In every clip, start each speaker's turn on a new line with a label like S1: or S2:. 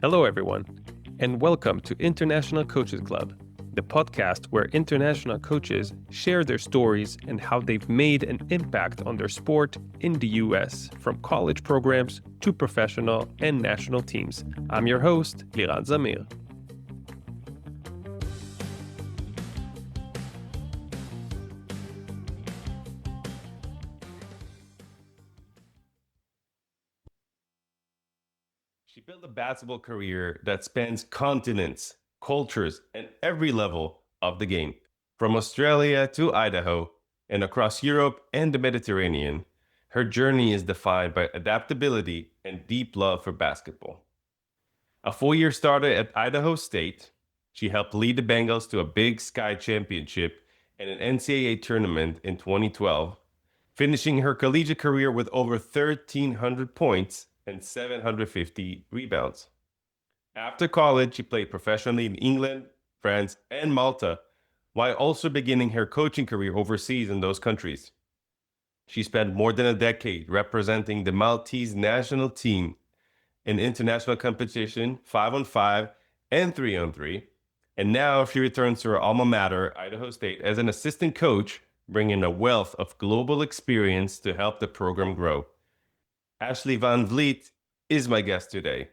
S1: Hello, everyone, and welcome to International Coaches Club, the podcast where international coaches share their stories and how they've made an impact on their sport in the US, from college programs to professional and national teams. I'm your host, Liran Zamir. She built a basketball career that spans continents, cultures, and every level of the game. From Australia to Idaho and across Europe and the Mediterranean, her journey is defined by adaptability and deep love for basketball. A 4-year starter at Idaho State, she helped lead the Bengals to a Big Sky championship and an NCAA tournament in 2012, finishing her collegiate career with over 1,300 points and 750 rebounds. After college, she played professionally in England, France, and Malta, while also beginning her coaching career overseas in those countries. She spent more than a decade representing the Maltese national team in international competition, 5-on-5 and 3-on-3, and now she returns to her alma mater, Idaho State, as an assistant coach, bringing a wealth of global experience to help the program grow. Ashleigh Van Vliet is my guest today.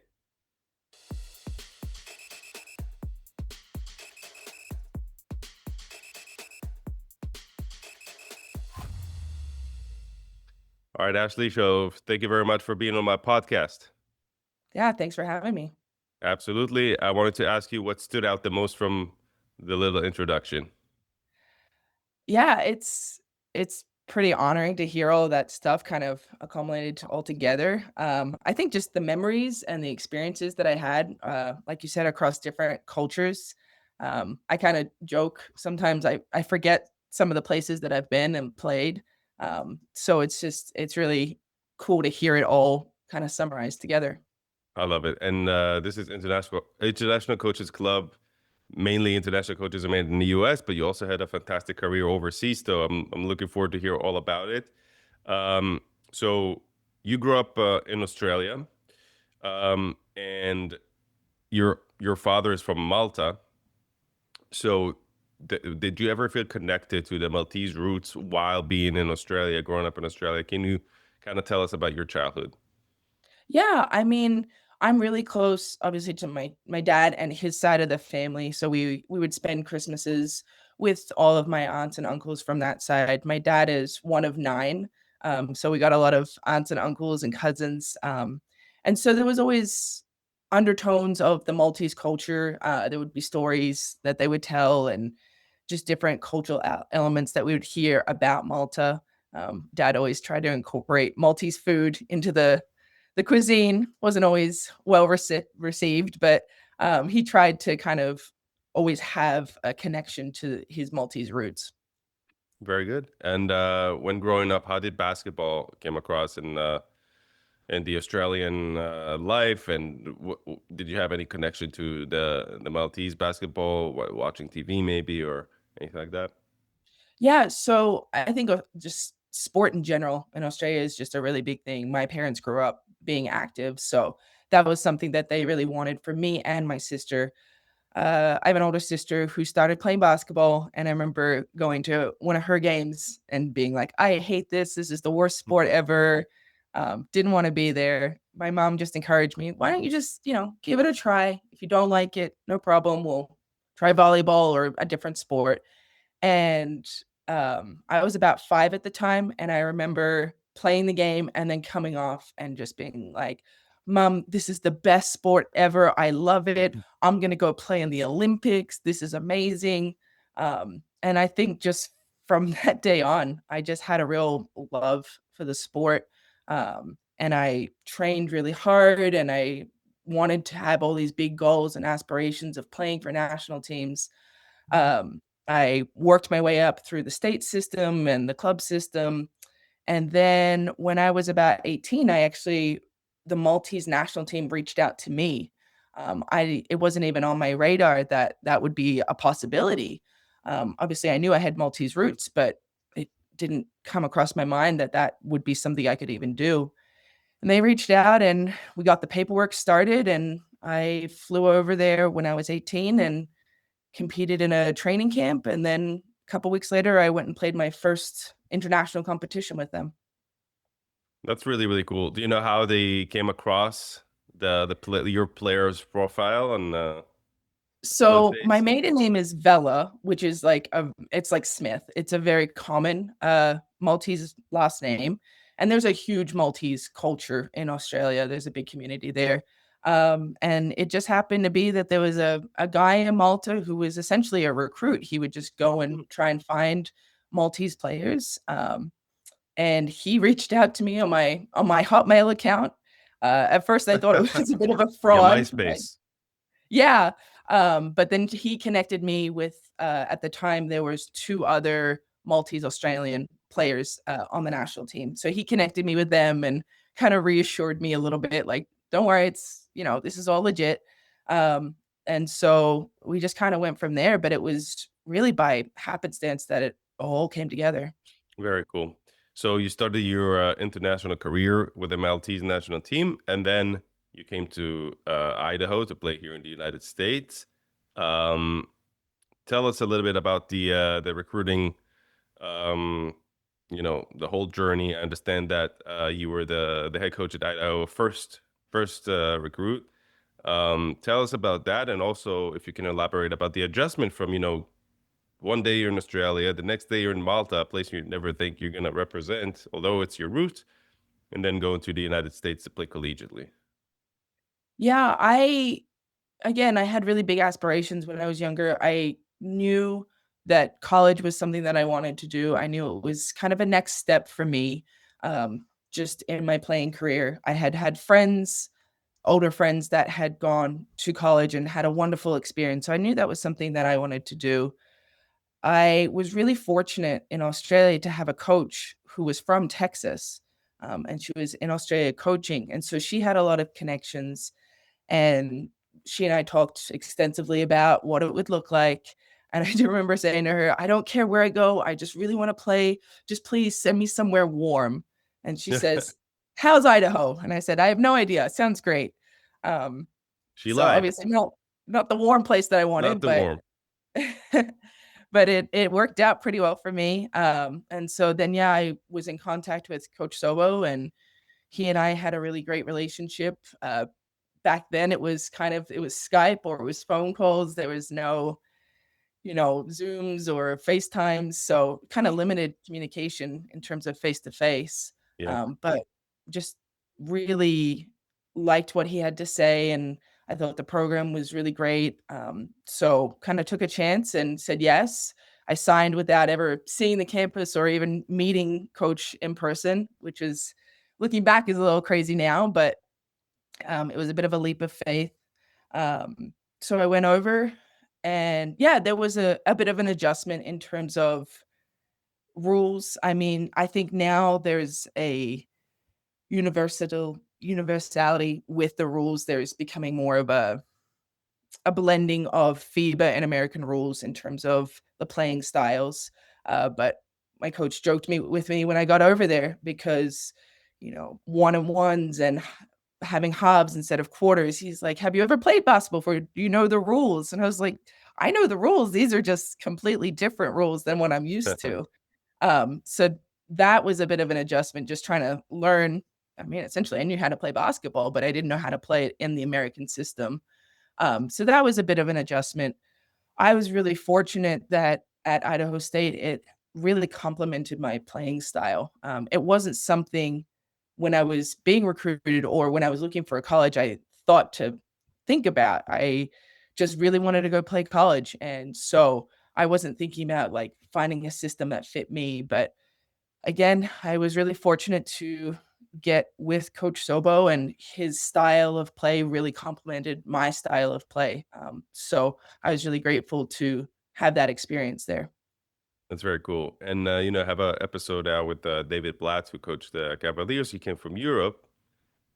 S1: All right, Ashleigh, so thank you very much for being on my podcast.
S2: Yeah, thanks for having me.
S1: Absolutely. I wanted to ask you what stood out the most from the little introduction.
S2: Yeah, it's pretty honoring to hear all that stuff kind of accumulated all together. I think just the memories and the experiences that I had, like you said, across different cultures. I kind of joke sometimes I forget some of the places that I've been and played. So it's really cool to hear it all kind of summarized together.
S1: I love it. And this is International Coaches Club. Mainly international coaches are made in the US, but you also had a fantastic career overseas. So I'm looking forward to hear all about it. So you grew up in Australia, and your father is from Malta. So did you ever feel connected to the Maltese roots while being in Australia, growing up in Australia? Can you kind of tell us about your childhood?
S2: Yeah, I mean, I'm really close, obviously, to my dad and his side of the family. So we would spend Christmases with all of my aunts and uncles from that side. My dad is one of nine, so we got a lot of aunts and uncles and cousins, and so there was always undertones of the Maltese culture. There would be stories that they would tell, and just different cultural elements that we would hear about Malta. Dad always tried to incorporate Maltese food into the cuisine. Wasn't always well received, but he tried to kind of always have a connection to his Maltese roots.
S1: Very good. And when growing up, how did basketball came across in the Australian life? And did you have any connection to the Maltese basketball, watching TV maybe or anything like that?
S2: Yeah, so I think just sport in general in Australia is just a really big thing. My parents grew up being active, so that was something that they really wanted for me and my sister. I have an older sister who started playing basketball, and I remember going to one of her games and being like, "I hate this. This is the worst sport ever." Didn't want to be there. My mom just encouraged me. Why don't you just, give it a try? If you don't like it, no problem. We'll try volleyball or a different sport. And I was about 5 at the time, and I remember playing the game and then coming off and just being like, "Mom, this is the best sport ever. I love it. I'm gonna go play in the Olympics. This is amazing." And I think just from that day on, I just had a real love for the sport, and I trained really hard, and I wanted to have all these big goals and aspirations of playing for national teams. I worked my way up through the state system and the club system, and then when I was about 18, the Maltese national team reached out to me. It wasn't even on my radar that that would be a possibility. Obviously, I knew I had Maltese roots, but it didn't come across my mind that that would be something I could even do. And they reached out, and we got the paperwork started, and I flew over there when I was 18 and competed in a training camp, and then a couple weeks later, I went and played my first international competition with them.
S1: That's really, really cool. Do you know how they came across your player's profile on
S2: So my
S1: Face?
S2: maiden name is Vela, which is like it's like Smith. It's a very common Maltese last name, and there's a huge Maltese culture in Australia. There's a big community there. And it just happened to be that there was a guy in Malta who was essentially a recruit. He would just go and try and find Maltese players. And he reached out to me on my Hotmail account. At first, I thought it was a bit of a
S1: Yeah,
S2: fraud.
S1: MySpace.
S2: Yeah, but then he connected me with, at the time, there was 2 other Maltese Australian players, on the national team. So he connected me with them and kinda reassured me a little bit, like, "Don't worry, it's this is all legit." And so we just kinda went from there, but it was really by happenstance that it all came together.
S1: Very cool. So you started your international career with the Maltese national team, and then you came to Idaho to play here in the United States. Um, Tell us a little bit about the recruiting, um, the whole journey. I understand that you were the head coach at Idaho first recruit. Tell us about that, and also if you can elaborate about the adjustment from one day you're in Australia, the next day you're in Malta, a place you never think you're going to represent, although it's your root, and then going to the United States to play collegiately.
S2: Yeah, I had really big aspirations when I was younger. I knew that college was something that I wanted to do. I knew it was kind of a next step for me, just in my playing career. I had had friends, older friends that had gone to college and had a wonderful experience. So I knew that was something that I wanted to do. I was really fortunate in Australia to have a coach who was from Texas, and she was in Australia coaching. And so she had a lot of connections, and she and I talked extensively about what it would look like, and I do remember saying to her, "I don't care where I go, I just really wanna play, just please send me somewhere warm." And she says, "How's Idaho?" And I said, "I have no idea, sounds great." Um,
S1: She
S2: so
S1: lied.
S2: obviously not the warm place that I
S1: Not
S2: wanted,
S1: the
S2: but
S1: warm.
S2: but it worked out pretty well for me, and so then, yeah, I was in contact with Coach Sobo, and he and I had a really great relationship. Back then it was Skype or it was phone calls. There was no, Zooms or FaceTimes, so kinda limited communication in terms of face to face.
S1: Yeah,
S2: But just really liked what he had to say, and I thought the program was really great. So kinda took a chance and said yes. I signed without ever seeing the campus or even meeting coach in person, which is looking back is a little crazy now, but it was a bit of a leap of faith. So I went over and yeah, there was a bit of an adjustment in terms of rules. I mean, I think now there's a universality with the rules. There's becoming more of a blending of FIBA and American rules in terms of the playing styles. But my coach joked with me when I got over there because, one and ones and having halves instead of quarters. He's like, "Have you ever played basketball before? Do you know the rules?" And I was like, "I know the rules. These are just completely different rules than what I'm used to." So that was a bit of an adjustment, just trying to learn. I mean, essentially, I knew how to play basketball, but I didn't know how to play it in the American system. So that was a bit of an adjustment. I was really fortunate that at Idaho State, it really complemented my playing style. It wasn't something when I was being recruited or when I was looking for a college I thought to think about. I just really wanted to go play college. And so I wasn't thinking about like finding a system that fit me. But again, I was really fortunate to get with Coach Sobo, and his style of play really complemented my style of play. So I was really grateful to have that experience there.
S1: that's very cool. And have a episode out with David Blatt, who coached the Cavaliers. He came from Europe,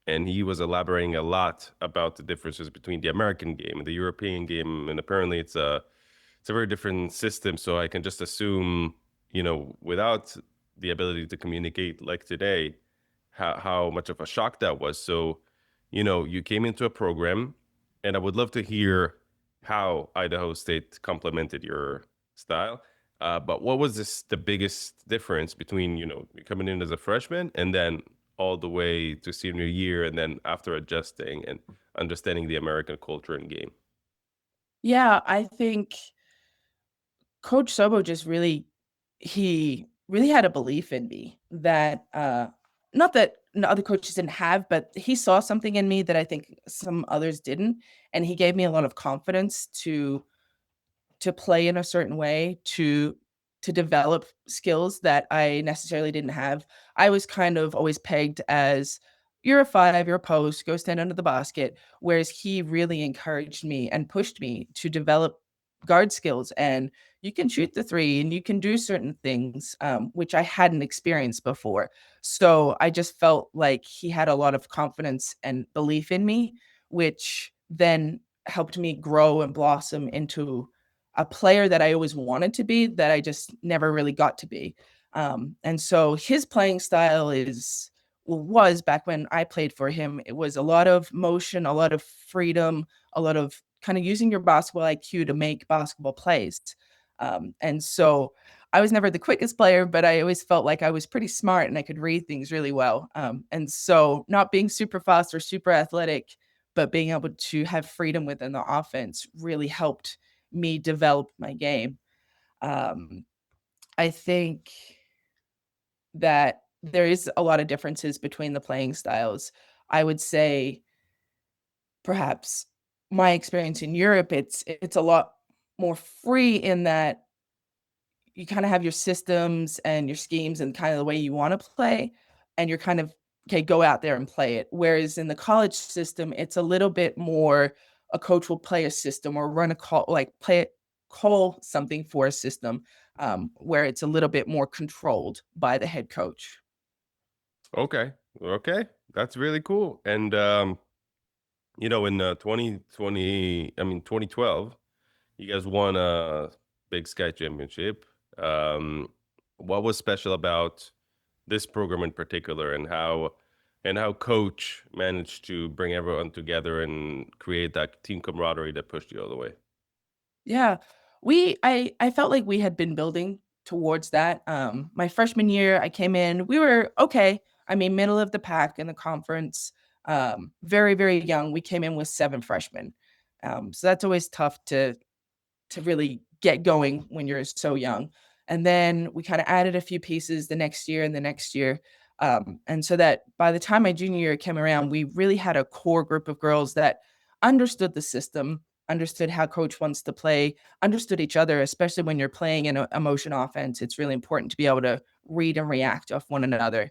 S1: and he was elaborating a lot about the differences between the American game and the European game. And apparently, it's a very different system. So I can just assume, without the ability to communicate like today, how much of a shock that was. So, you came into a program. and I would love to hear how Idaho State complemented your style. But what was the biggest difference between, you coming in as a freshman and then all the way to senior year, and then after adjusting and understanding the American culture and game?
S2: Yeah, I think Coach Sobo just he really had a belief in me that, not that other coaches didn't have, but he saw something in me that I think some others didn't, and he gave me a lot of confidence to play in a certain way, to develop skills that I necessarily didn't have. I was kind of always pegged as, "You're a 5, you're a post, go stand under the basket," whereas he really encouraged me and pushed me to develop guard skills, and you can shoot the 3 and you can do certain things, which I hadn't experienced before. So, I just felt like he had a lot of confidence and belief in me, which then helped me grow and blossom into a player that I always wanted to be that I just never really got to be. And so his playing style was back when I played for him, it was a lot of motion, a lot of freedom, a lot of kind of using your basketball IQ to make basketball plays. And so I was never the quickest player, but I always felt like I was pretty smart and I could read things really well. And so not being super fast or super athletic, but being able to have freedom within the offense really helped me develop my game. Um, I think that there is a lot of differences between the playing styles. I would say perhaps my experience in Europe, it's a lot more free in that you kinda have your systems and your schemes and kinda the way you wanna play, and you're kind of, "Okay, go out there and play it." Whereas in the college system, it's a little bit more a coach will play a system or run a call like, call something for a system, where it's a little bit more controlled by the head coach.
S1: Okay, okay, that's really cool. And in 2020, I mean 2012, you guys won a Big Sky Championship. Um, what was special about this program in particular, and how coach managed to bring everyone together and create that team camaraderie that pushed you all the way?
S2: Yeah. I felt like we had been building towards that. My freshman year, I came in, we were okay. I mean, middle of the pack in the conference. Very, very young. We came in with 7 freshmen. So that's always tough to really get going when you're so young. And then we kind of added a few pieces the next year and the next year. And so that by the time my junior year came around, we really had a core group of girls that understood the system, understood how coach wants to play, understood each other, especially when you're playing in a motion offense. It's really important to be able to read and react off one another.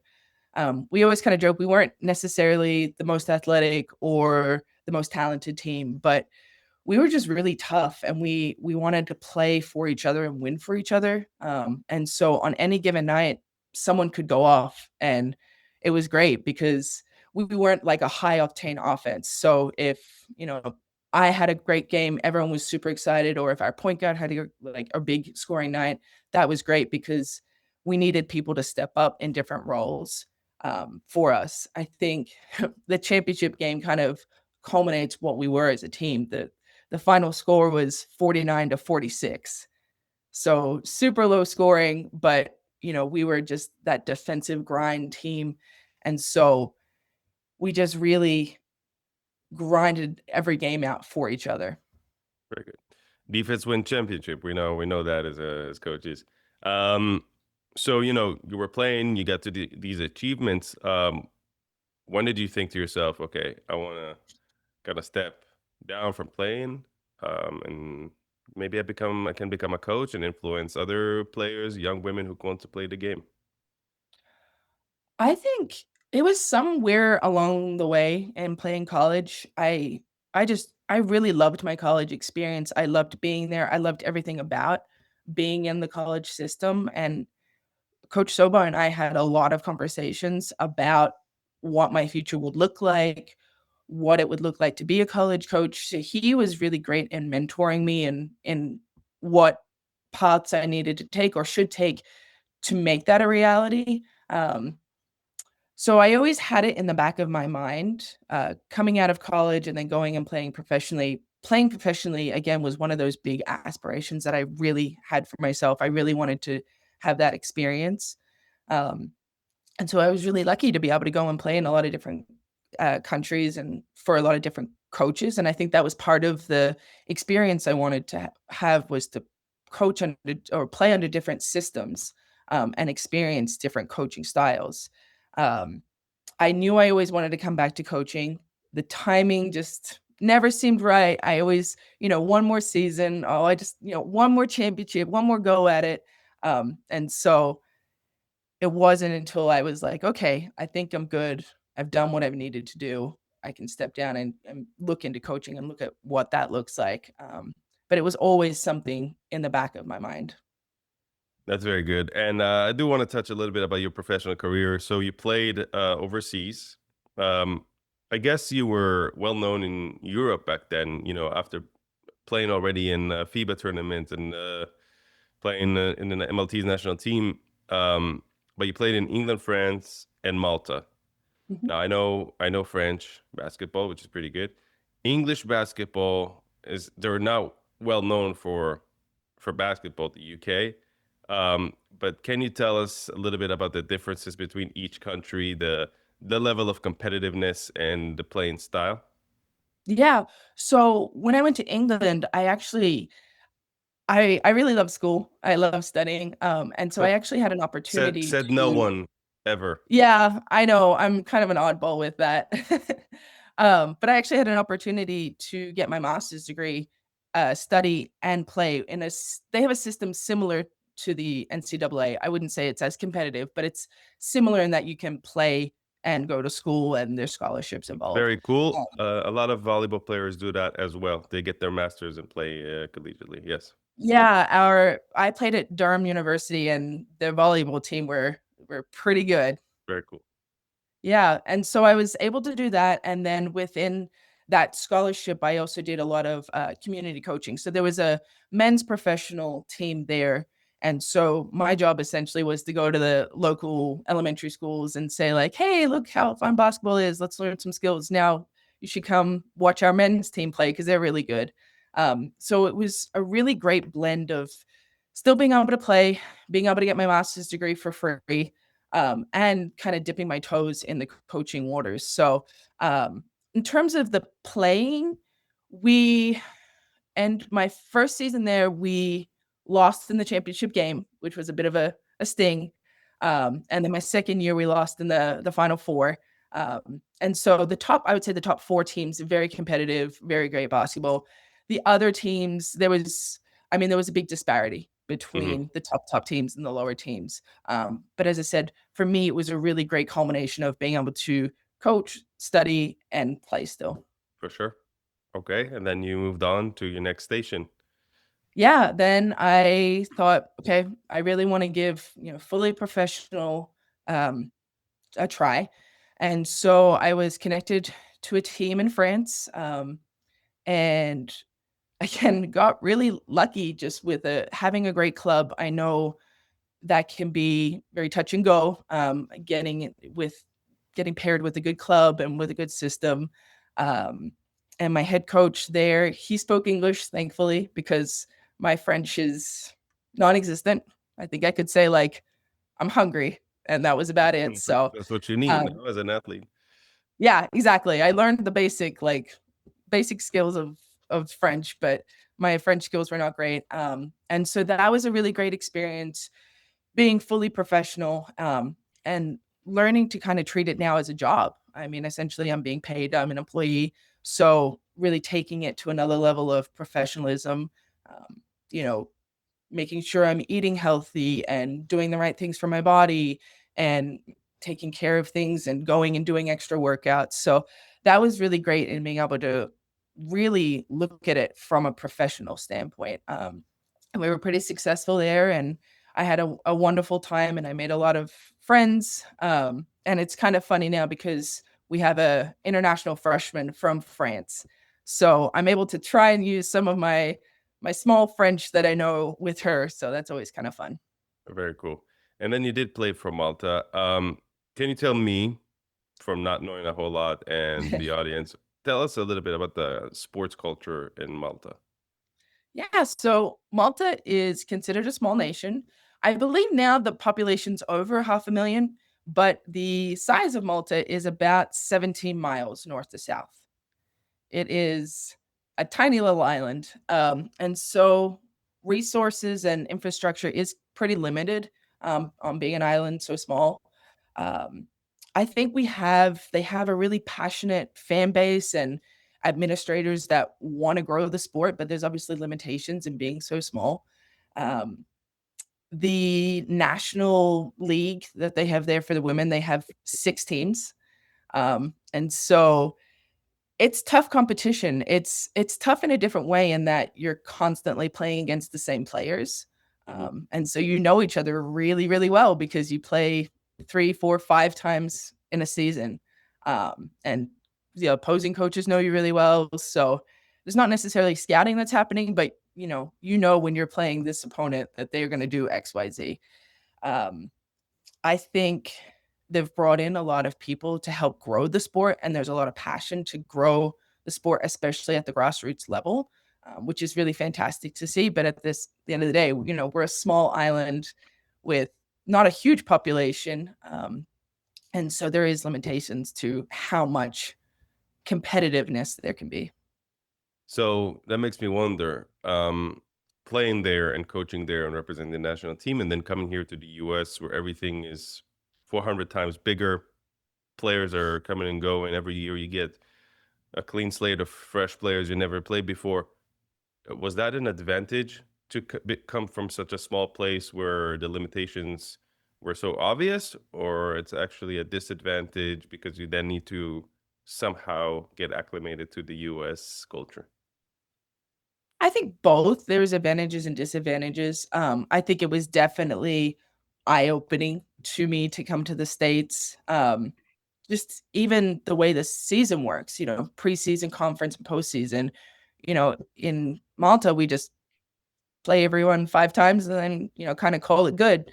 S2: We always kind of joke we weren't necessarily the most athletic or the most talented team, but we were just really tough and we wanted to play for each other and win for each other. And so on any given night, someone could go off and it was great because we weren't like a high octane offense. So if, I had a great game, everyone was super excited, or if our point guard had like a big scoring night, that was great because we needed people to step up in different roles for us. I think the championship game kind of culminates what we were as a team. The final score was 49-46. So super low scoring, but we were just that defensive grind team. And so we just really grinded every game out for each other.
S1: Very good. Defense win championship. We know that as coaches. Um, so you were playing, you got to these achievements. When did you think to yourself, okay, I want to kind of step down from playing, and maybe I can become a coach and influence other players, young women who want to play the game?
S2: I think it was somewhere along the way in playing college. I really loved my college experience. I loved being there. I loved everything about being in the college system. And Coach Soba and I had a lot of conversations about what my future would look like, what it would look like to be a college coach. So he was really great in mentoring me and in what paths I needed to take or should take to make that a reality. Um, So I always had it in the back of my mind, coming out of college and then going and playing professionally. Playing professionally again was one of those big aspirations that I really had for myself. I really wanted to have that experience. Um, and so I was really lucky to be able to go and play in a lot of different countries and for a lot of different coaches. And I think that was part of the experience I wanted to have was to coach under or play under different systems and experience different coaching styles. Um, I knew I always wanted to come back to coaching. The timing just never seemed right. I always, one more season. Oh, I just, one more championship, one more go at it. And so it wasn't until I was like, okay, I think I'm good. I've done what I've needed to do. I can step down and look into coaching and look at what that looks like. But it was always something in the back of my mind.
S1: That's very good. And I do want to touch a little bit about your professional career. So you played overseas. Um, I guess you were well known in Europe back then, after playing already in FIBA tournament and playing in the Maltese national team. But you played in England, France, and Malta.
S2: Mhm.
S1: Now I know French basketball, which is pretty good. English basketball is they're now well known for basketball, the UK. But can you tell us a little bit about the differences between each country, the level of competitiveness and the playing style?
S2: Yeah. So when I went to England, I really love school. I love studying. And so I actually had an
S1: Said
S2: opportunity
S1: said no
S2: to.
S1: one ever.
S2: Yeah, I know. I'm kind of an oddball with that. But I actually had an opportunity to get my master's degree, study and play they have a system similar to the NCAA. I wouldn't say it's as competitive, but it's similar in that you can play and go to school and there's scholarships involved.
S1: Very cool. A lot of volleyball players do that as well. They get their masters and play collegiately. Yes,
S2: Yeah, I played at Durham University and the volleyball team were pretty good.
S1: very cool.
S2: Yeah, and so I was able to do that, and then within that scholarship, I also did a lot of, community coaching. So there was a men's professional team there, and so my job essentially was to go to the local elementary schools and say like, "Hey, look how fun basketball is. Let's learn some skills. Now you should come watch our men's team play because 'cause they're really good." So it was a really great blend of still being able to play, being able to get my master's degree for free, and kind of dipping my toes in the coaching waters. So, in terms of the playing, we and my first season there, we lost in the championship game, which was a bit of a sting. And then my second year, we lost in the final four. And so I would say the top four teams, very competitive, very great basketball. The other teams, there was a big disparity
S1: Hmm.
S2: between the top teams and the lower teams. But as I said, for me, it was a really great culmination of being able to coach, study, and play still.
S1: For sure. Okay, and then you moved on to your next station.
S2: Yeah, then I thought, okay, I really want to give, fully professional um, a try. And so I was connected to a team in France, and again got really lucky just with having a great club. I know that can be very touch and go. Getting paired with a good club and with a good system. Um, and my head coach there, he spoke English, thankfully, because my French is non-existent. I think I could say like I'm hungry, and that was about it. So,
S1: That's what you need
S2: um,
S1: now as an athlete.
S2: yeah, exactly. I learned the basic skills of French, but my French skills were not great. And so that was a really great experience being fully professional, and learning to kind of treat it now as a job. I mean, essentially, I'm being paid, I'm an employee. So, really taking it to another level of professionalism, um, you know, making sure I'm eating healthy and doing the right things for my body and taking care of things and going and doing extra workouts. So, that was really great in being able to really look at it from a professional standpoint. And we were pretty successful there, and I had a wonderful time, and I made a lot of friends. And it's kind of funny now because we have a international freshman from France, so I'm able to try and use some of my small French that I know with her. So that's always kind of fun.
S1: Very cool. And then you did play for Malta. Can you tell me? from not knowing a whole lot and the audience, tell us a little bit about the sports culture in Malta.
S2: Yeah, so Malta is considered a small nation. I believe now the population's over half a million, but the size of Malta is about 17 miles north to south. It is a tiny little island, and so resources and infrastructure is pretty limited, on being an island so small. Um, I think they have a really passionate fan base and administrators that wanna grow the sport, but there's obviously limitations in being so small. Um, the national league that they have there for the women, they have 6 teams, and so it's tough competition. It's tough in a different way in that you're constantly playing against the same players,
S1: Mhm.
S2: and so you know each other really, really well because you play 3, 4, 5 times in a season, and the opposing coaches know you really well, so there's not necessarily scouting that's happening, but, you know when you're playing this opponent that they're gonna do X, Y, Z. Um, I think they've brought in a lot of people to help grow the sport, and there's a lot of passion to grow the sport, especially at the grassroots level, which is really fantastic to see. But the end of the day, we're a small island with not a huge population, and so there is limitations to how much competitiveness there can be.
S1: So that makes me wonder, playing there and coaching there and representing the national team, and then coming here to the US where everything is 400 times bigger. Players are coming and going every year. You get a clean slate of fresh players you never played before. Was that an advantage to come from such a small place where the limitations were so obvious, or it's actually a disadvantage because you then need to somehow get acclimated to the US culture?
S2: I think both. There's advantages and disadvantages. I think it was definitely eye-opening to me to come to the States. Just even the way the season works, preseason, conference, and postseason. In Malta, we just play everyone 5 times and then, kinda call it good.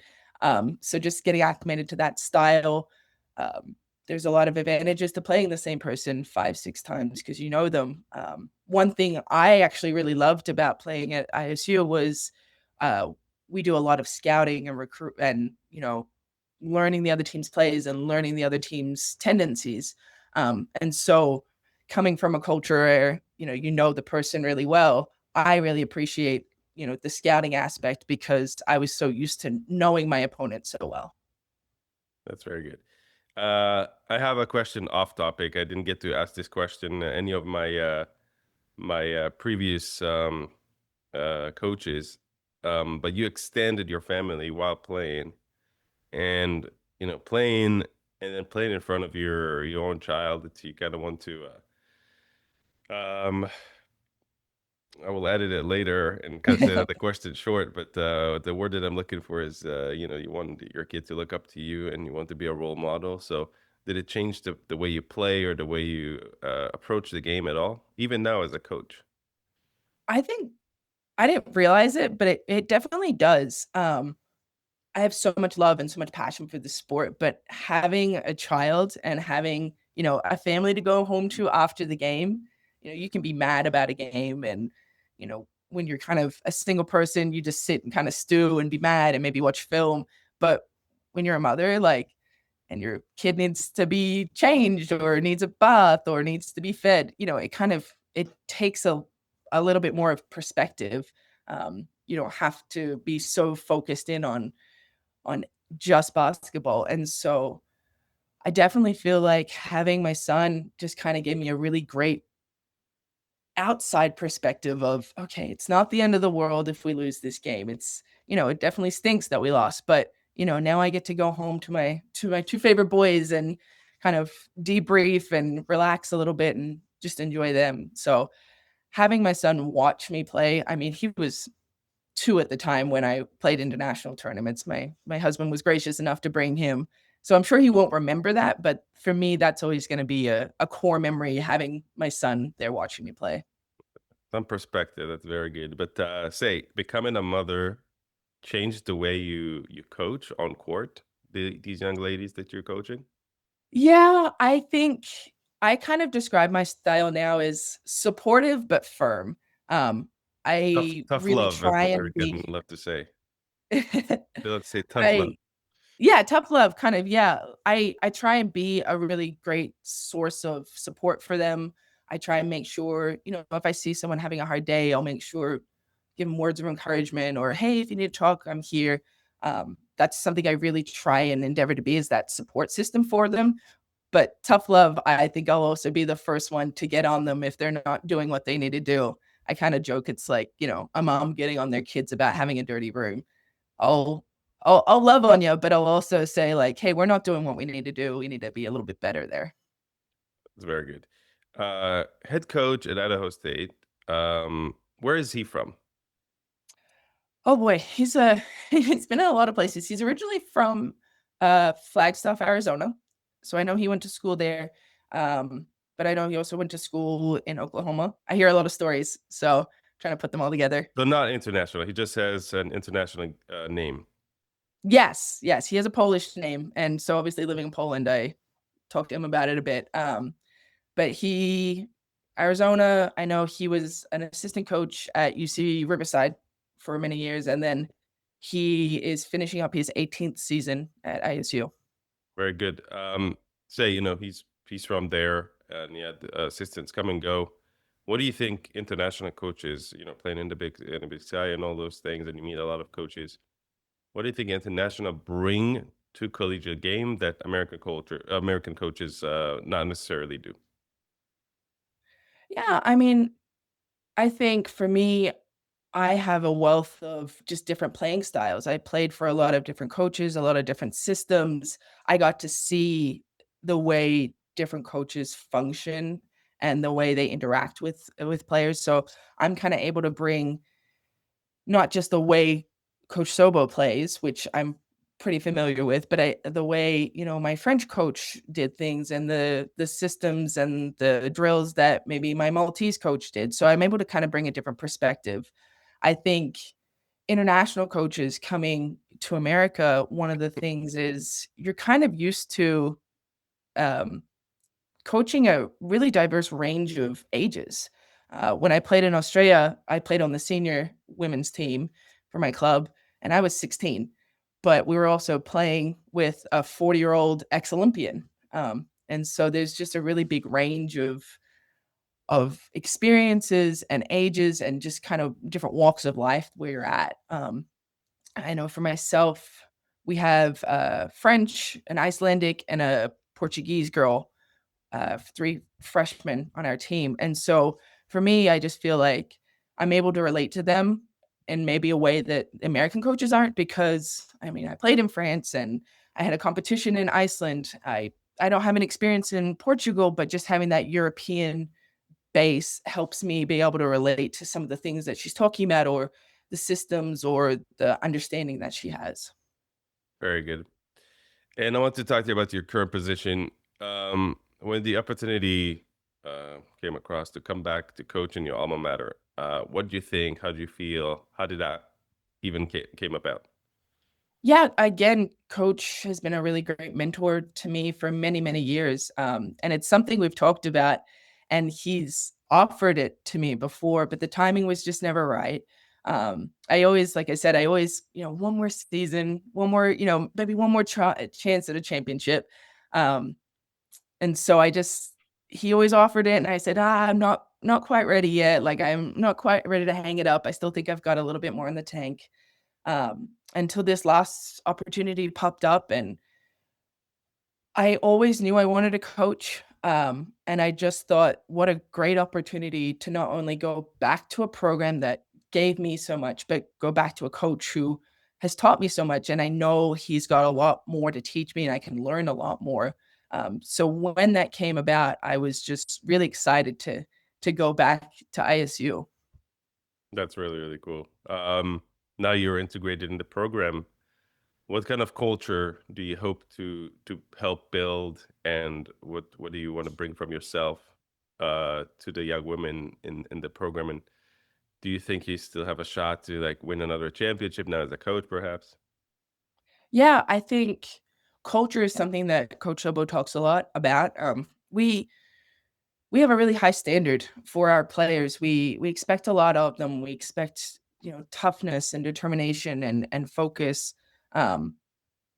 S2: So just getting acclimated to that style, um, there's a lot of advantages to playing the same person 5, 6 times because you know them. One thing I actually really loved about playing at ISU was, uh, we do a lot of scouting and recruit and, learning the other team's plays and learning the other team's tendencies. And so coming from a culture where, you know the person really well, I really appreciate the scouting aspect because I was so used to knowing my opponent so well.
S1: That's very good. I have a question off topic. I didn't get to ask this question any of my previous coaches, but you extended your family while playing, and playing and then playing in front of your own child. That you kind of want to. I will edit it later and cut the question short, but the word that I'm looking for is, you want your kid to look up to you and you want to be a role model. So, did it change the way you play or the way you approach the game at all, even now as a coach?
S2: I think I didn't realize it, but it definitely does. I have so much love and so much passion for the sport, but having a child and having, a family to go home to after the game, you can be mad about a game and, when you're kind of a single person, you just sit and kind of stew and be mad and maybe watch film. But when you're a mother, like, and your kid needs to be changed or needs a bath or needs to be fed, it takes a little bit more of perspective. You don't have to be so focused in on just basketball. And so I definitely feel like having my son just kind of gave me a really great outside perspective of, okay, it's not the end of the world if we lose this game. It definitely stinks that we lost, but now I get to go home to my two favorite boys and kind of debrief and relax a little bit and just enjoy them. So having my son watch me play, I mean, he was 2 at the time when I played international tournaments. My husband was gracious enough to bring him. So I'm sure he won't remember that, but for me, that's always gonna be a core memory having my son there watching me play.
S1: Some perspective. That's very good. But say, becoming a mother changed the way you coach on court. These young ladies that you're coaching.
S2: Yeah, I think I kind of describe my style now as supportive but firm. Um,
S1: Tough,
S2: I
S1: tough
S2: really
S1: love, as
S2: try and
S1: American
S2: be
S1: love to say. They love to say tough love.
S2: I yeah, tough love, kind of, yeah. I try and be a really great source of support for them. I try and make sure, if I see someone having a hard day, I'll make sure give them words of encouragement or, "Hey, if you need to talk, I'm here." That's something I really try and endeavor to be is that support system for them. But tough love, I think I'll also be the first one to get on them if they're not doing what they need to do. I kinda joke it's like, a mom getting on their kids about having a dirty room. I'll I'll love on you, but I'll also say like, "Hey, we're not doing what we need to do. We need to be a little bit better there."
S1: It's very good. Head coach at Idaho State. Where is he from?
S2: Oh boy, he's been in a lot of places. He's originally from, Flagstaff, Arizona, so I know he went to school there, but I know he also went to school in Oklahoma. I hear a lot of stories, so trying to put them all together.
S1: But not international. He just has an international name.
S2: Yes, yes, he has a Polish name, and so obviously living in Poland, I talked to him about it a bit, but he Arizona, I know he was an assistant coach at UC Riverside for many years, and then he is finishing up his 18th season at ISU.
S1: Very good. Say, he's from there, and yeah, the assistants come and go. What do you think international coaches, playing in the big sky and all those things, and you meet a lot of coaches. What do you think international bring to collegiate game that American coaches not necessarily do?
S2: Yeah, I mean, I think for me, I have a wealth of just different playing styles. I played for a lot of different coaches, a lot of different systems. I got to see the way different coaches function and the way they interact with players. So I'm kind of able to bring not just the way Coach Sobo plays, which I'm pretty familiar with, but the way, my French coach did things and the systems and the drills that maybe my Maltese coach did. So I'm able to kind of bring a different perspective. I think international coaches coming to America, one of the things is you're kind of used to um, coaching a really diverse range of ages. When I played in Australia, I played on the senior women's team for my club, and I was 16. But we were also playing with a 40-year-old ex-Olympian, and so there's just a really big range of experiences and ages and just kind of different walks of life where you're at. I know for myself, we have French, an Icelandic, and a Portuguese girl, 3 freshmen on our team, and so for me, I just feel like I'm able to relate to them in maybe a way that American coaches aren't because, I mean, I played in France and I had a competition in Iceland. I don't have an experience in Portugal, but just having that European base helps me be able to relate to some of the things that she's talking about or the systems or the understanding that she has.
S1: Very good. And I want to talk to you about your current position. When the opportunity came across to come back to coach in your alma mater, what do you think? How do you feel? How did that even came about?
S2: Yeah, again, coach has been a really great mentor to me for many, many years. And it's something we've talked about, and he's offered it to me before, but the timing was just never right. I always, like I said, I always, one more season, one more, maybe one more chance at a championship. Um, and so he always offered it, and I said, I'm not quite ready yet. Like I'm not quite ready to hang it up. I still think I've got a little bit more in the tank until this last opportunity popped up. And I always knew I wanted to coach. And I just thought, what a great opportunity to not only go back to a program that gave me so much, but go back to a coach who has taught me so much. And I know he's got a lot more to teach me and I can learn a lot more. So when that came about, I was just really excited to go back to ISU.
S1: That's really, really cool. Now you're integrated in the program. What kind of culture do you hope to help build, and what do you want to bring from yourself to the young women in the program? And do you think you still have a shot to like win another championship now as a coach, perhaps?
S2: Yeah, I think culture is something that Coach Lobo talks a lot about. We have a really high standard for our players. We expect a lot of them. We expect, toughness and determination and focus, um,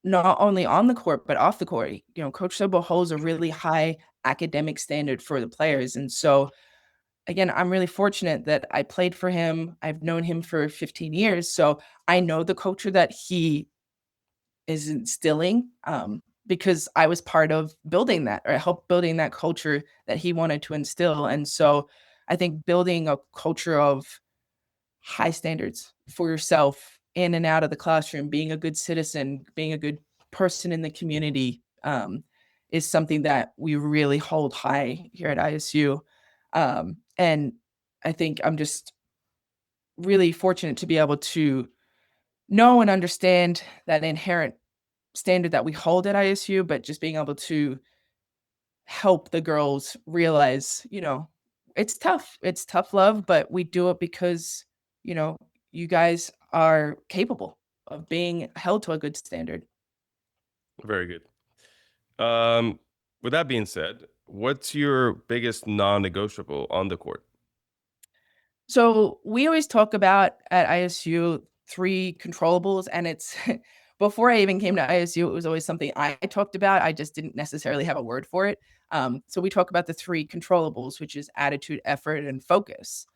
S2: not only on the court but off the court. Coach Lobo holds a really high academic standard for the players, and so again, I'm really fortunate that I played for him. I've known him for 15 years, so I know the culture that he is instilling, because I was part of building that, or I helped building that culture that he wanted to instill. And so I think building a culture of high standards for yourself in and out of the classroom, being a good citizen, being a good person in the community, is something that we really hold high here at ISU. And I think I'm just really fortunate to be able to know and understand that inherent standard that we hold at ISU, but just being able to help the girls realize, it's tough. It's tough love, but we do it because, you know, you guys are capable of being held to a good standard.
S1: Very good. With that being said, what's your biggest non-negotiable on the court?
S2: So we always talk about at ISU three controllables, and it's before I even came to ISU, it was always something I talked about. I just didn't necessarily have a word for it. So we talk about the three controllables, which is attitude, effort, and focus.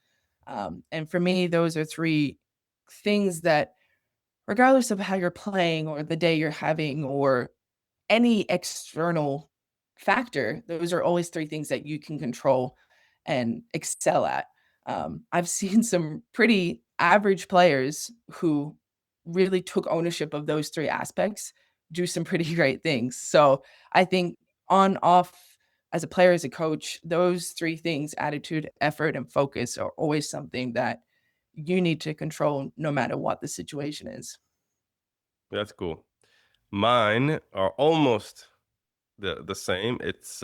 S2: And for me, those are three things that, regardless of how you're playing or the day you're having or any external factor, those are always three things that you can control and excel at. I've seen some pretty average players who really took ownership of those three aspects do some pretty great things. So I think on, off, as a player, as a coach, those three things, attitude, effort, and focus, are always something that you need to control no matter what the situation is.
S1: That's cool. Mine are almost the same. It's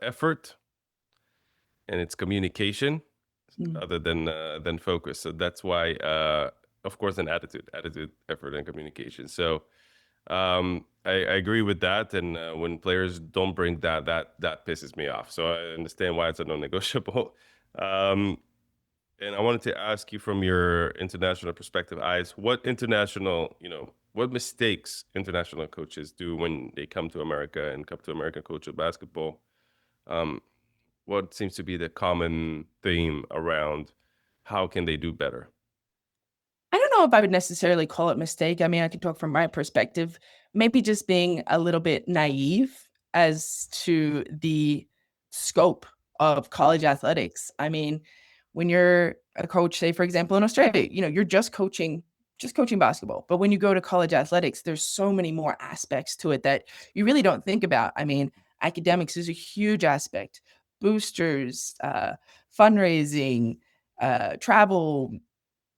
S1: effort and it's communication,
S2: Mm.
S1: other than focus. So that's why, of course, an attitude, effort, and communication. So I agree with that. And when players don't bring that, that pisses me off. So I understand why it's a non-negotiable. Um, and I wanted to ask you from your international perspective, eyes, what mistakes international coaches do when they come to America and come to American coach of basketball? Um, what seems to be the common theme around how can they do better?
S2: I don't know if I would necessarily call it mistake. I mean, I can talk from my perspective. Maybe just being a little bit naive as to the scope of college athletics. I mean, when you're a coach, say for example in Australia, you're just coaching basketball. But when you go to college athletics, there's so many more aspects to it that you really don't think about. I mean, academics is a huge aspect. Boosters, fundraising, travel,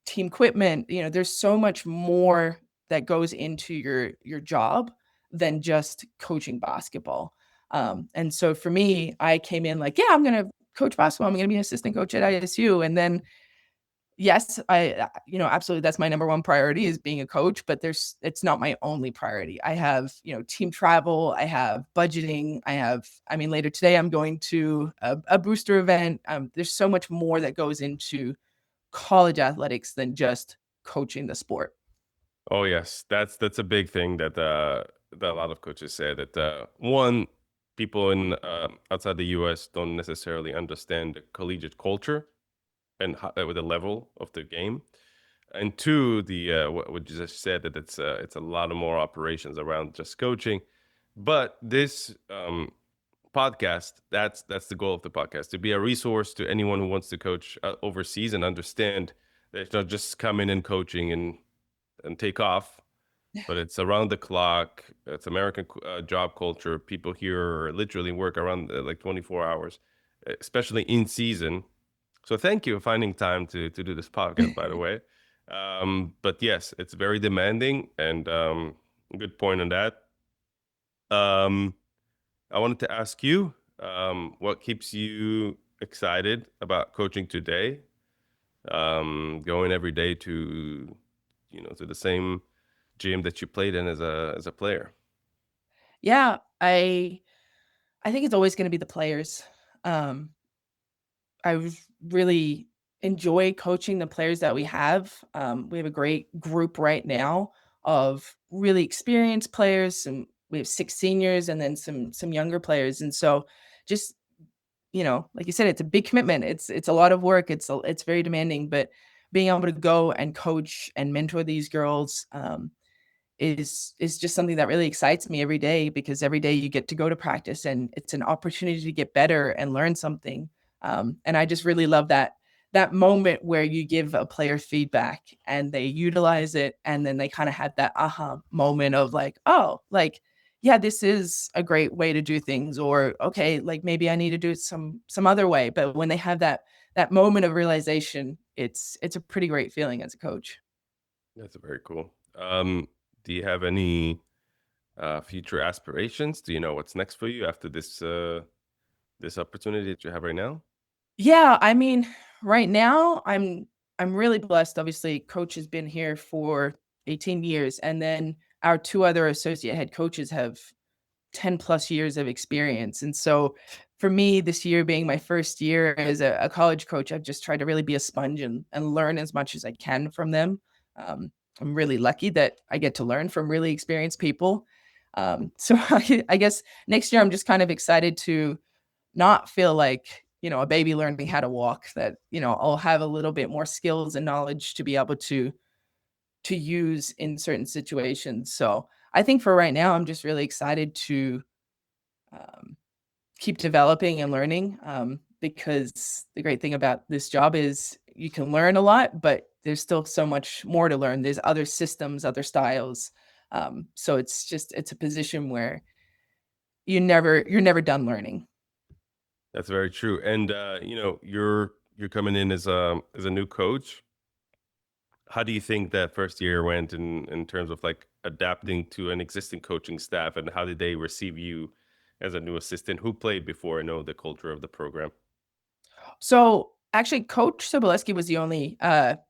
S2: team equipment, there's so much more that goes into your job than just coaching basketball. And so for me, I came in like, yeah, I'm gonna coach basketball. I'm gonna be an assistant coach at ISU. And then yes, absolutely that's my number one priority is being a coach, but it's not my only priority. I have, team travel, I have budgeting, I mean, later today I'm going to a booster event. There's so much more that goes into college athletics than just coaching the sport.
S1: Oh yes, that's a big thing that a lot of coaches say that one, people in outside the U.S. don't necessarily understand the collegiate culture and with the level of the game. And two, the what you just said, that it's a lot of more operations around just coaching. But this podcast, that's the goal of the podcast, to be a resource to anyone who wants to coach overseas and understand that it's not just come in and coaching and take off, but it's around the clock. It's American job culture. People here literally work around like 24 hours, especially in season. So thank you for finding time to do this podcast, by the way. But yes, it's very demanding, and good point on that. Um, I wanted to ask you, what keeps you excited about coaching today? Going every day to the same gym that you played in as a player?
S2: Yeah, I think it's always gonna be the players. Um, really enjoy coaching the players that we have. We have a great group right now of really experienced players, and we have 6 seniors and then some younger players, and so just, like you said, it's a big commitment. It's a lot of work. It's very demanding, but being able to go and coach and mentor these girls, is just something that really excites me every day because every day you get to go to practice and it's an opportunity to get better and learn something. And I just really love that moment where you give a player feedback and they utilize it and then they kind of have that aha moment of like, oh, like yeah, this is a great way to do things, or okay, like maybe I need to do it some other way. But when they have that moment of realization, it's a pretty great feeling as a coach.
S1: That's very cool. Do you have any future aspirations? Do you know what's next for you after this opportunity that you have right now?
S2: Yeah, I mean, right now I'm really blessed. Obviously, coach has been here for 18 years, and then our 2 other associate head coaches have 10 plus years of experience. And so for me, this year being my first year as a college coach, I've just tried to really be a sponge and learn as much as I can from them. I'm really lucky that I get to learn from really experienced people. So I guess next year I'm just kind of excited to not feel like, a baby learning how to walk, that, I'll have a little bit more skills and knowledge to be able to use in certain situations. So I think for right now, I'm just really excited to um, keep developing and learning, because the great thing about this job is you can learn a lot, but there's still so much more to learn. There's other systems, other styles. So it's a position where you're never done learning.
S1: That's very true. And you're coming in as a new coach. How do you think that first year went in terms of like adapting to an existing coaching staff, and how did they receive you as a new assistant who played before and know the culture of the program?
S2: So, actually, Coach Sobolewski was the only,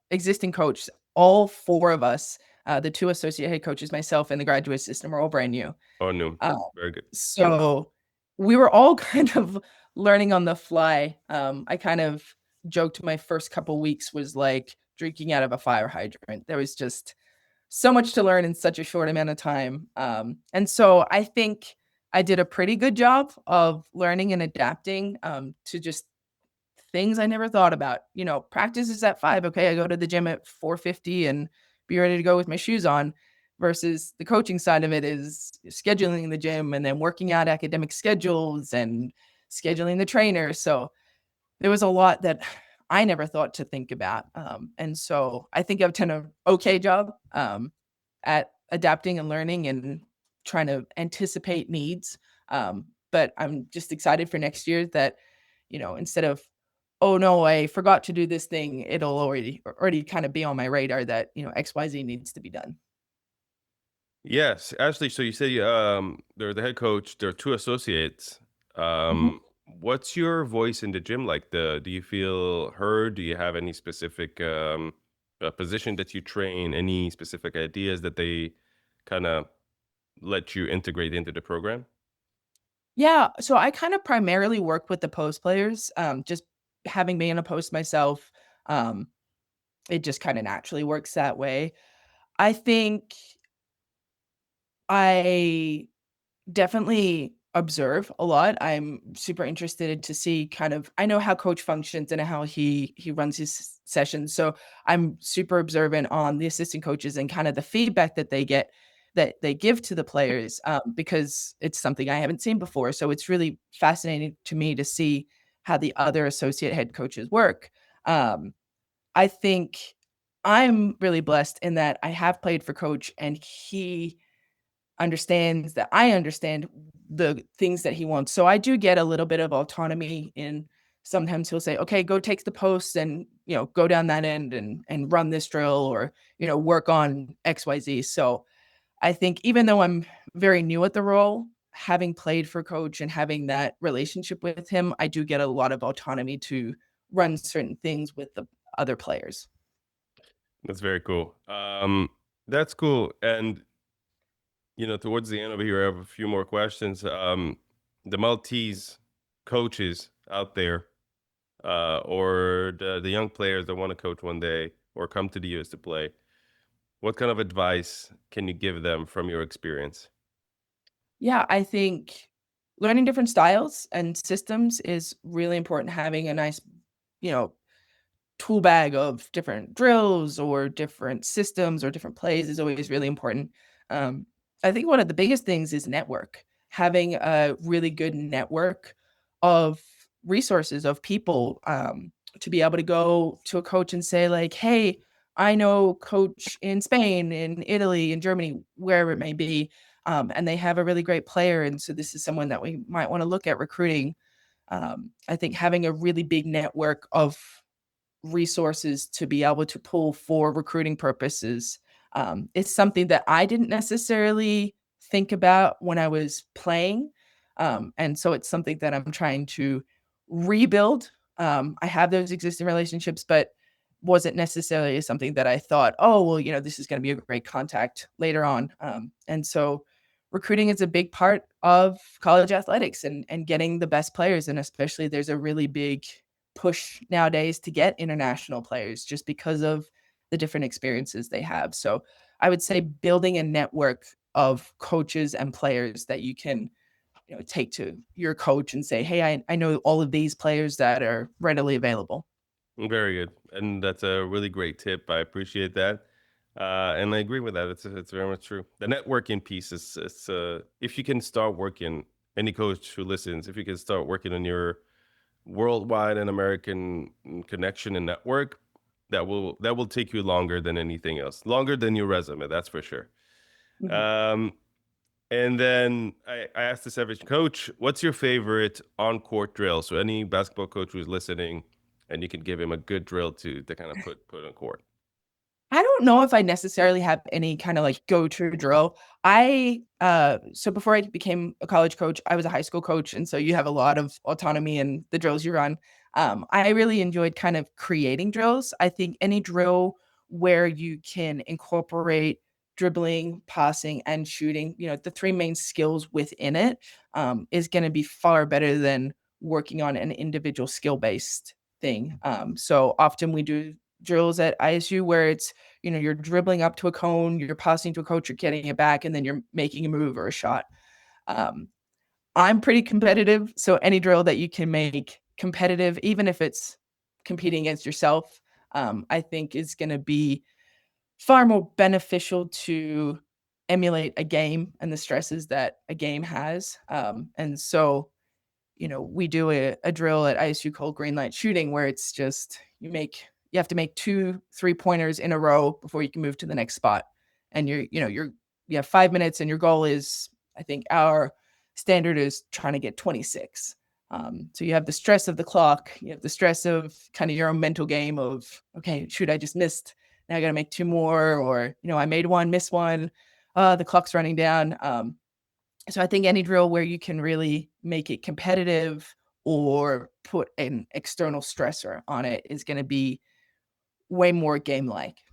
S2: existing coach. All 4 of us, the 2 associate head coaches, myself, and the graduate assistant were all brand new.
S1: Oh, no,
S2: Uh,
S1: very good.
S2: so we were all kind of learning on the fly. I kind of joked my first couple weeks was like drinking out of a fire hydrant. There was just so much to learn in such a short amount of time. And so I think I did a pretty good job of learning and adapting, to just things I never thought about. Practice is at 5. Okay, I go to the gym at 4:50 and be ready to go with my shoes on, versus the coaching side of it is scheduling the gym and then working out academic schedules and scheduling the trainer. So there was a lot that I never thought to think about. And so I think I've done a okay job, at adapting and learning and trying to anticipate needs. But I'm just excited for next year that, instead of, oh no, I forgot to do this thing, it'll already kind of be on my radar that, XYZ needs to be done.
S1: Yes, Ashley. So you say they're the head coach. There are two associates.
S2: Mhm.
S1: What's your voice in the gym like? Do you feel heard? Do you have any specific position that you train? Any specific ideas that they kind of let you integrate into the program?
S2: Yeah, so I kind of primarily work with the post players. Just having been a post myself, um, it just kind of naturally works that way. I think I definitely observe a lot. I'm super interested to see kind of, I know how coach functions and how he runs his sessions. So I'm super observant on the assistant coaches and kind of the feedback that they get, that they give to the players, because it's something I haven't seen before. So it's really fascinating to me to see how the other associate head coaches work. Um, I think I'm really blessed in that I have played for coach and he understands that I understand the things that he wants. So I do get a little bit of autonomy in, sometimes he'll say, "Okay, go take the posts and, go down that end and run this drill, or, work on XYZ." So I think even though I'm very new at the role, having played for coach and having that relationship with him, I do get a lot of autonomy to run certain things with the other players.
S1: That's very cool. That's cool. And towards the end of here, I have a few more questions. The Maltese coaches out there, or the young players that want to coach one day or come to the US to play, what kind of advice can you give them from your experience?
S2: Yeah, I think learning different styles and systems is really important. Having a nice, you know, tool bag of different drills or different systems or different plays is always really important. Um, I think one of the biggest things is network. Having a really good network of resources of people to be able to go to a coach and say like, "Hey, I know coach in Spain, in Italy, in Germany, wherever it may be, and they have a really great player, and so this is someone that we might want to look at recruiting." I think having a really big network of resources to be able to pull for recruiting purposes. It's something that I didn't necessarily think about when I was playing. And so it's something that I'm trying to rebuild. I have those existing relationships, but wasn't necessarily something that I thought, oh, well, this is going to be a great contact later on. And so recruiting is a big part of college athletics and getting the best players. And especially there's a really big push nowadays to get international players just because of the different experiences they have. So I would say building a network of coaches and players that you can take to your coach and say, hey, I know all of these players that are readily available.
S1: Very good, and that's a really great tip. I appreciate that, and I agree with that. It's very much true. The networking piece is if you can start working, any coach who listens, if you can start working on your worldwide and American connection and network, that will take you longer than anything else, longer than your resume, that's for sure.
S2: Mhm.
S1: Um, and then I asked this every coach, what's your favorite on-court drill? So any basketball coach who's listening, and you can give him a good drill to kind of put on court.
S2: I don't know if I necessarily have any kind of like go-to drill. So before I became a college coach, I was a high school coach, and so you have a lot of autonomy in the drills you run. I really enjoyed kind of creating drills. I think any drill where you can incorporate dribbling, passing, and shooting, the three main skills within it, is going to be far better than working on an individual skill-based thing. So often we do drills at ISU where it's you're dribbling up to a cone, you're passing to a coach, you're getting it back, and then you're making a move or a shot. Um, I'm pretty competitive, so any drill that you can make competitive, even if it's competing against yourself, I think is going to be far more beneficial to emulate a game and the stresses that a game has. And so we do a drill at ISU called green light shooting where it's just you have to make 2 3-pointers in a row before you can move to the next spot. And you have 5 minutes and your goal is I think our standard is trying to get 26. So you have the stress of the clock, you have the stress of kind of your own mental game of, okay, shoot, I just missed. Now I got to make 2 more, or, I made one, missed one. The clock's running down. So I think any drill where you can really make it competitive or put an external stressor on it is going to be way more game like.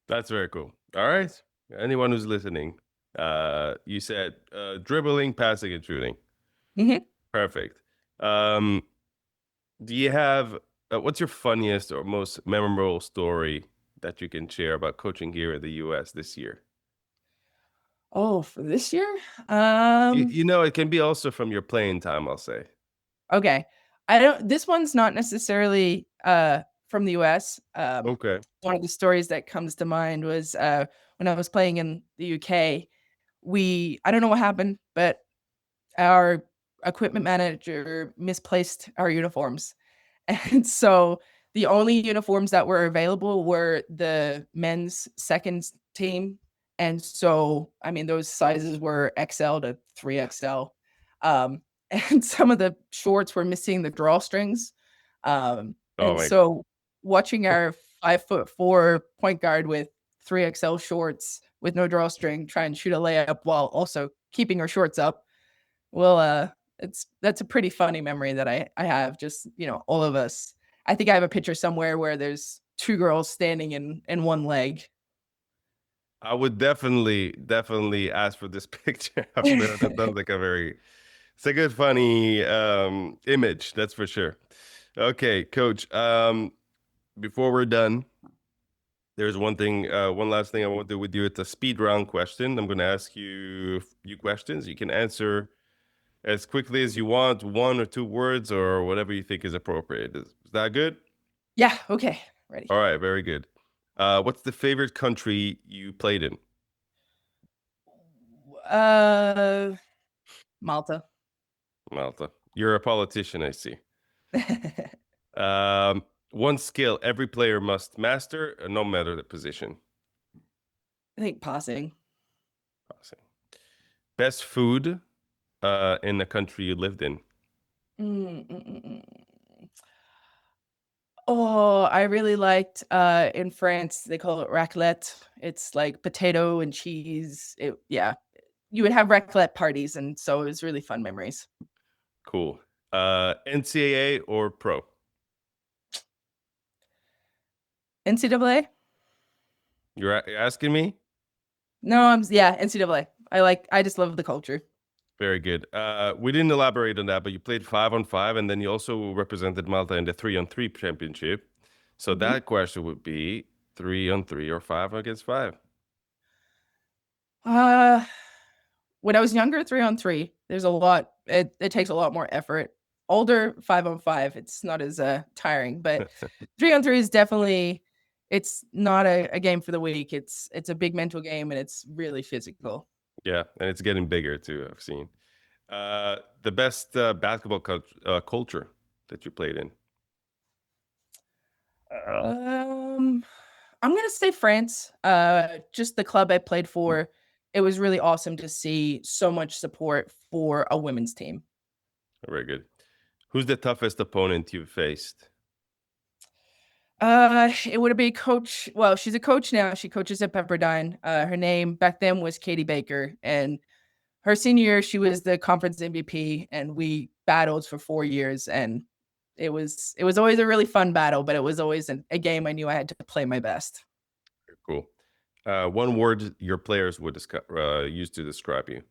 S1: That's very cool. All right, anyone who's listening, you said dribbling, passing, and shooting.
S2: Mhm.
S1: Perfect. Um, do you have what's your funniest or most memorable story that you can share about coaching here in the US this year?
S2: Oh, for this year?
S1: It can be also from your playing time, I'll say.
S2: Okay. I don't This one's not necessarily from the US.
S1: Okay.
S2: One of the stories that comes to mind was when I was playing in the UK. I don't know what happened, but our equipment manager misplaced our uniforms. And so the only uniforms that were available were the men's second team. And so, I mean, those sizes were XL to 3XL. Um, and some of the shorts were missing the drawstrings.
S1: Oh
S2: And
S1: my.
S2: so watching our 5'4" point guard with 3XL shorts with no drawstring try and shoot a layup while also keeping her shorts up, well, that's a pretty funny memory that I have, just, all of us. I think I have a picture somewhere where there's 2 girls standing in one leg.
S1: I would definitely ask for this picture up there. That sounds like a very, it's a good, funny image, that's for sure. Okay, coach. Before we're done, there's one last thing I want to do with you. It's a speed round question. I'm going to ask you a few questions. You can answer as quickly as you want, one or two words or whatever you think is appropriate. Is that good?
S2: Yeah, okay, ready.
S1: All right, very good. What's the favorite country you played in?
S2: Uh, Malta.
S1: Malta. You're a politician, I see.
S2: I
S1: One skill every player must master, no matter the position.
S2: think passing.
S1: Awesome. Best food in the country you lived in.
S2: Mm, mm, mm, mm. Oh, I really liked, in France, they call it raclette. It's like potato and cheese. Yeah, you would have raclette parties, and so it was really fun memories.
S1: Cool. NCAA or pro?
S2: NCAA?
S1: You're asking me?
S2: No, yeah, NCAA. I just love the culture.
S1: Very good. We didn't elaborate on that, but you played 5-on-5, and then you also represented Malta in the 3-on-3 championship. So
S2: Mhm.
S1: that question would be 3-on-3 or 5 against 5.
S2: Uh, when I was younger, 3-on-3, there's a lot it takes a lot more effort. Older, 5-on-5, it's not as, tiring, but 3-on-3 is definitely it's not a game for the weak. It's a big mental game, and it's really physical.
S1: Yeah, and it's getting bigger too, I've seen. The best basketball culture that you played in.
S2: Um, I'm gonna say France. Just the club I played for, it was really awesome to see so much support for a women's team.
S1: Very good. Who's the toughest opponent you've faced?
S2: It would be coach well, she's a coach now, she coaches at Pepperdine. Her name back then was Katie Baker, and her senior year, she was the conference MVP, and we battled for 4 years, and it was always a really fun battle, but it was always a game I knew I had to play my best.
S1: Cool. One word your players would use to describe you.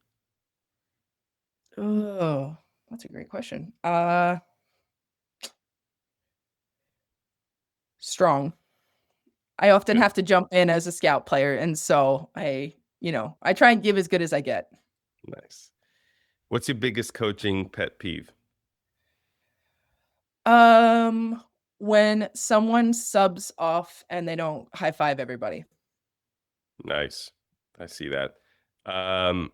S2: Oh, that's a great question. Strong. I often
S1: Good.
S2: have to jump in as a scout player, and so I try and give as good as I get.
S1: Nice. What's your biggest coaching pet peeve?
S2: Um, when someone subs off and they don't high five everybody.
S1: Nice. I see that. Um,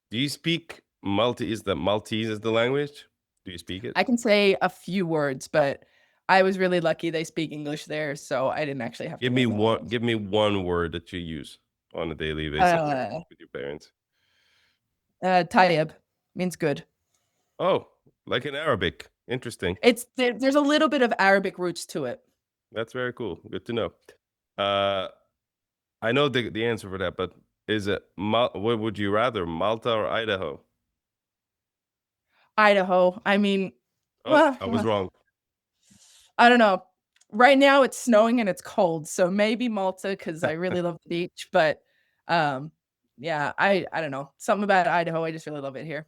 S1: do you speak Maltese is the language? Do you speak it?
S2: I can say a few words, but I was really lucky they speak English there, so I didn't actually have to
S1: Give me
S2: learn the
S1: one
S2: language.
S1: give me one word that you use on a daily basis
S2: Uh,
S1: with your parents.
S2: Tayyib means good.
S1: Oh, like in Arabic. Interesting.
S2: There's a little bit of Arabic roots to it.
S1: That's very cool. Good to know. Uh, I know the answer for that, but is it what would you rather, Malta or Idaho?
S2: Idaho. I mean,
S1: Oh,
S2: well,
S1: I was wrong.
S2: I don't know. Right now it's snowing and it's cold, so maybe Malta because I really love the beach, but, um, yeah, I don't know. Something about Idaho, I just really love it here.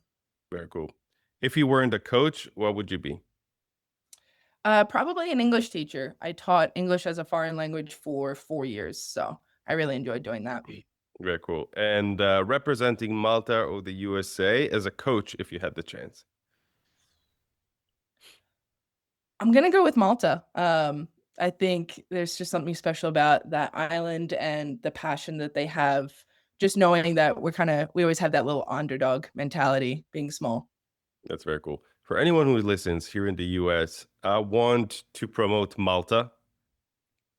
S1: Very cool. If you weren't a coach, what would you be?
S2: Probably an English teacher. I taught English as a foreign language for 4 years, so I really enjoyed doing that.
S1: Very cool. And representing Malta or the USA as a coach, if you had the chance.
S2: I'm gonna go with Malta. I think there's just something special about that island and the passion that they have, just knowing that we always have that little underdog mentality being small.
S1: That's very cool. For anyone who listens here in the US, I want to promote Malta.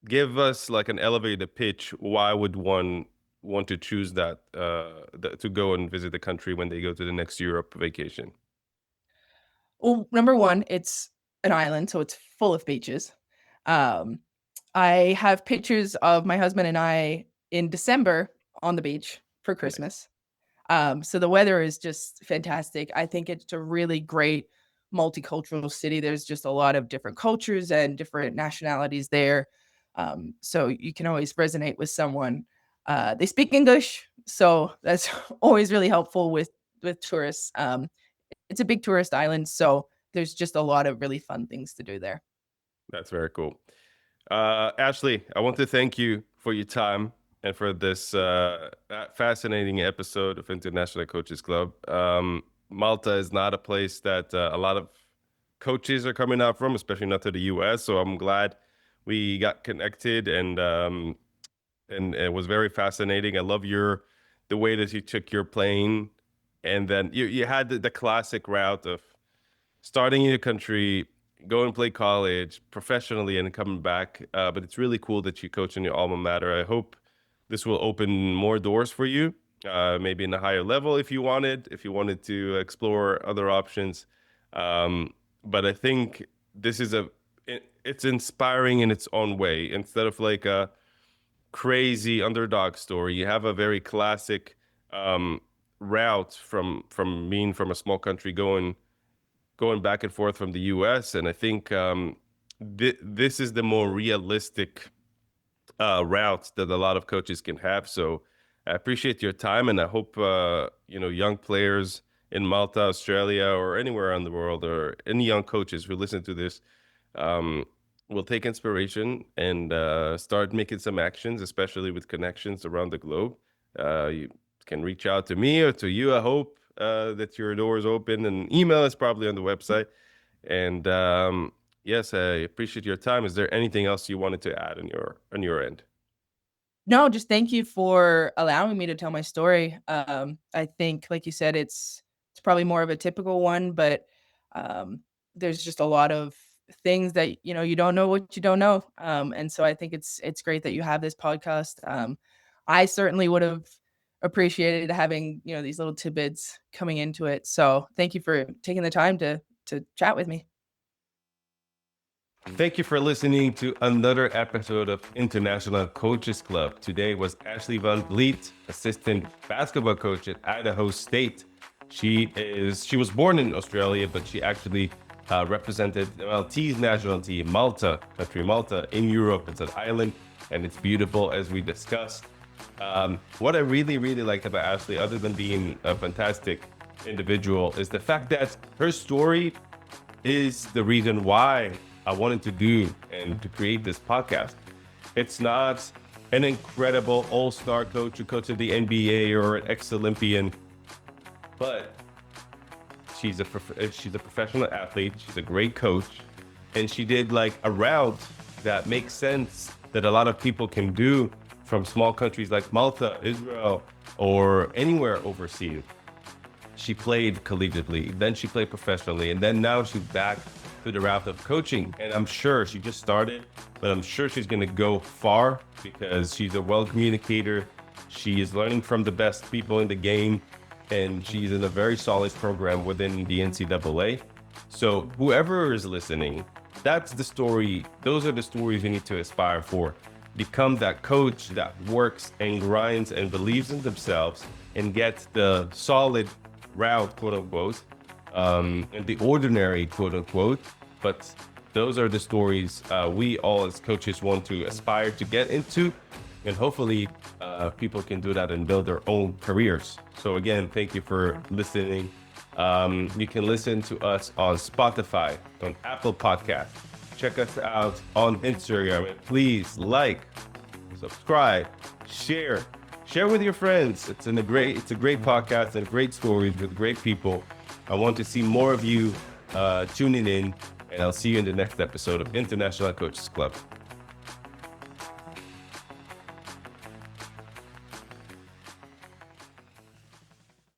S1: Give us like an elevator pitch. Why would one want to choose that to go and visit the country when they go to the next Europe vacation?
S2: Well, number 1, it's an island, so it's full of beaches. Um, I have pictures of my husband and I in December on the beach for
S1: Nice.
S2: Christmas. So the weather is just fantastic. I think it's a really great multicultural city. There's just a lot of different cultures and different nationalities there. So you can always resonate with someone. They speak English, so that's always really helpful with tourists. It's a big tourist island, so there's just a lot of really fun things to do there.
S1: That's very cool. Ashleigh, I want to thank you for your time and for this fascinating episode of International Coaches Club. Malta is not a place that a lot of coaches are coming out from, especially not to the US. So I'm glad we got connected, and it was very fascinating. I love the way that you took your plane, and then you had the classic route of starting in your country, go and play college professionally, and coming back. But it's really cool that you coach in your alma mater. I hope this will open more doors for you, maybe in a higher level if you wanted to explore other options. But I think this is it's inspiring in its own way. Instead of like a crazy underdog story, you have a very classic route from being from a small country going back and forth from the US. And I think this is the more realistic route that a lot of coaches can have. So I appreciate your time, and I hope young players in Malta, Australia, or anywhere around the world, or any young coaches who listen to this um, will take inspiration and start making some actions, especially with connections around the globe. You can reach out to me or to you. I hope that your door is open, and email is probably on the website. And yes, I appreciate your time. Is there anything else you wanted to add on your end?
S2: No, just thank you for allowing me to tell my story. I think, like you said, it's probably more of a typical one, but um, there's just a lot of things that you don't know what you don't know, and so I think it's great that you have this podcast. I certainly would have appreciated having these little tidbits coming into it. So thank you for taking the time to chat with me.
S1: Thank you for listening to another episode of International Coaches Club. Today was Ashleigh Van Vliet, assistant basketball coach at Idaho State. She was born in Australia, but she actually represented the Maltese national team, Malta, country Malta, in Europe. It's an island, and it's beautiful, as we discussed. What I really, really liked about Ashleigh, other than being a fantastic individual, is the fact that her story is the reason why I wanted to do and to create this podcast. It's not an incredible all-star coach, a coach of the NBA or an ex-Olympian, but she's a professional athlete. She's a great coach, and she did like a route that makes sense that a lot of people can do from small countries like Malta, Israel, or anywhere overseas. She played collegiately, then she played professionally, and then now she's back to the route of coaching. And I'm sure she just started, but I'm sure she's going to go far because she's a well communicator. She is learning from the best people in the game, and she's in a very solid program within the NCAA. So whoever is listening, that's the story. Those are the stories you need to aspire for. Become that coach that works and grinds and believes in themselves and get the solid route, quote unquote, and the ordinary, quote unquote. But those are the stories we all as coaches want to aspire to get into. And hopefully people can do that and build their own careers. So again, thank you for listening. You can listen to us on Spotify, on Apple Podcasts. Check us out on Instagram. And please like, subscribe, share with your friends. It's a great podcast and great stories with great people. I want to see more of you tuning in, and I'll see you in the next episode of International Coaches Club.